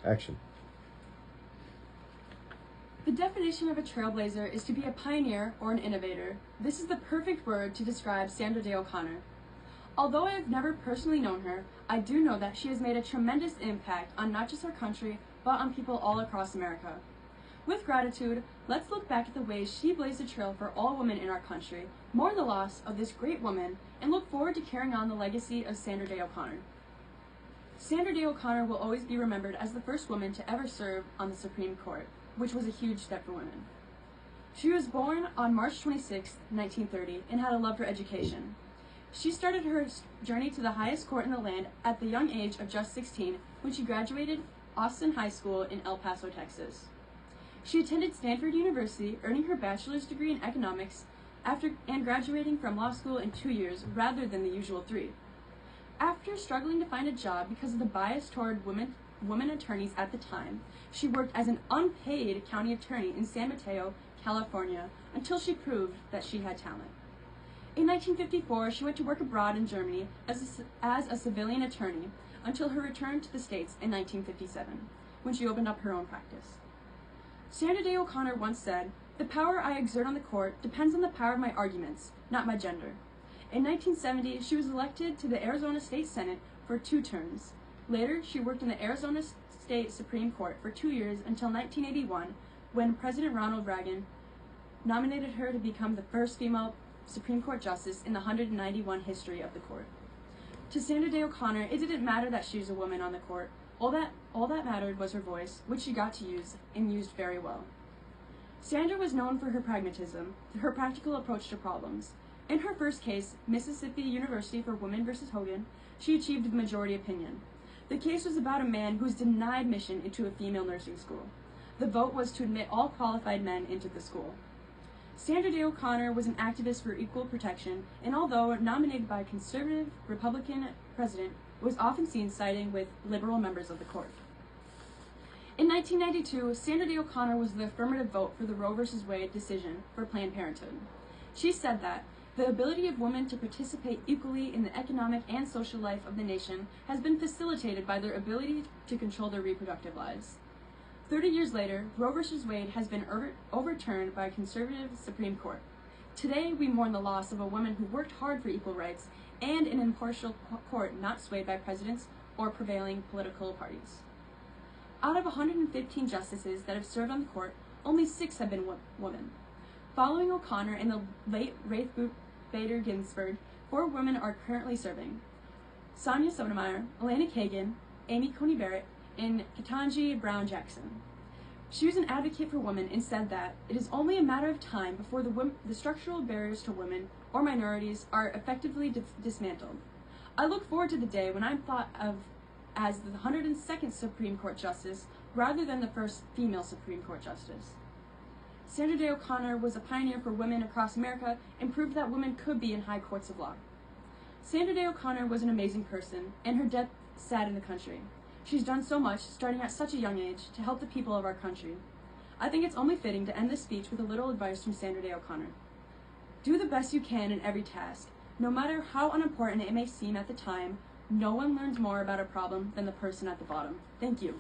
Action. The definition of a trailblazer is to be a pioneer or an innovator. This is the perfect word to describe Sandra Day O'Connor. Although I have never personally known her, I do know that she has made a tremendous impact on not just our country, but on people all across America. With gratitude, let's look back at the ways she blazed a trail for all women in our country, mourn the loss of this great woman, and look forward to carrying on the legacy of Sandra Day O'Connor. Sandra Day O'Connor will always be remembered as the first woman to ever serve on the Supreme Court, which was a huge step for women. She was born on March 26, 1930, and had a love for education. She started her journey to the highest court in the land at the young age of just 16 when she graduated Austin High School in El Paso, Texas. She attended Stanford University, earning her bachelor's degree in economics and graduating from law school in 2 years rather than the usual 3. After struggling to find a job because of the bias toward women attorneys at the time, she worked as an unpaid county attorney in San Mateo, California, until she proved that she had talent. In 1954, she went to work abroad in Germany as a civilian attorney until her return to the States in 1957, when she opened up her own practice. Sandra Day O'Connor once said, "The power I exert on the court depends on the power of my arguments, not my gender." In 1970, she was elected to the Arizona State Senate for 2 terms. Later, she worked in the Arizona State Supreme Court for 2 years until 1981, when President Ronald Reagan nominated her to become the first female Supreme Court justice in the 191 history of the court. To Sandra Day O'Connor, it didn't matter that she was a woman on the court. All that mattered was her voice, which she got to use, and used very well. Sandra was known for her pragmatism, her practical approach to problems. In her first case, Mississippi University for Women versus Hogan, she achieved the majority opinion. The case was about a man who was denied admission into a female nursing school. The vote was to admit all qualified men into the school. Sandra Day O'Connor was an activist for equal protection, and although nominated by a conservative Republican president, was often seen siding with liberal members of the court. In 1992, Sandra Day O'Connor was the affirmative vote for the Roe v. Wade decision for Planned Parenthood. She said that the ability of women to participate equally in the economic and social life of the nation has been facilitated by their ability to control their reproductive lives. 30 years later, Roe v. Wade has been overturned by a conservative Supreme Court. Today, we mourn the loss of a woman who worked hard for equal rights and an impartial court not swayed by presidents or prevailing political parties. Out of 115 justices that have served on the court, only 6 have been women. Following O'Connor and the late Ruth Bader Ginsburg, 4 women are currently serving: Sonia Sotomayor, Elena Kagan, Amy Coney Barrett, and Ketanji Brown Jackson. She was an advocate for women and said that it is only a matter of time before the structural barriers to women or minorities are effectively dismantled. I look forward to the day when I'm thought of as the 102nd Supreme Court Justice rather than the first female Supreme Court Justice. Sandra Day O'Connor was a pioneer for women across America and proved that women could be in high courts of law. Sandra Day O'Connor was an amazing person, and her death saddened the country. She's done so much, starting at such a young age, to help the people of our country. I think it's only fitting to end this speech with a little advice from Sandra Day O'Connor. Do the best you can in every task. No matter how unimportant it may seem at the time, no one learns more about a problem than the person at the bottom. Thank you.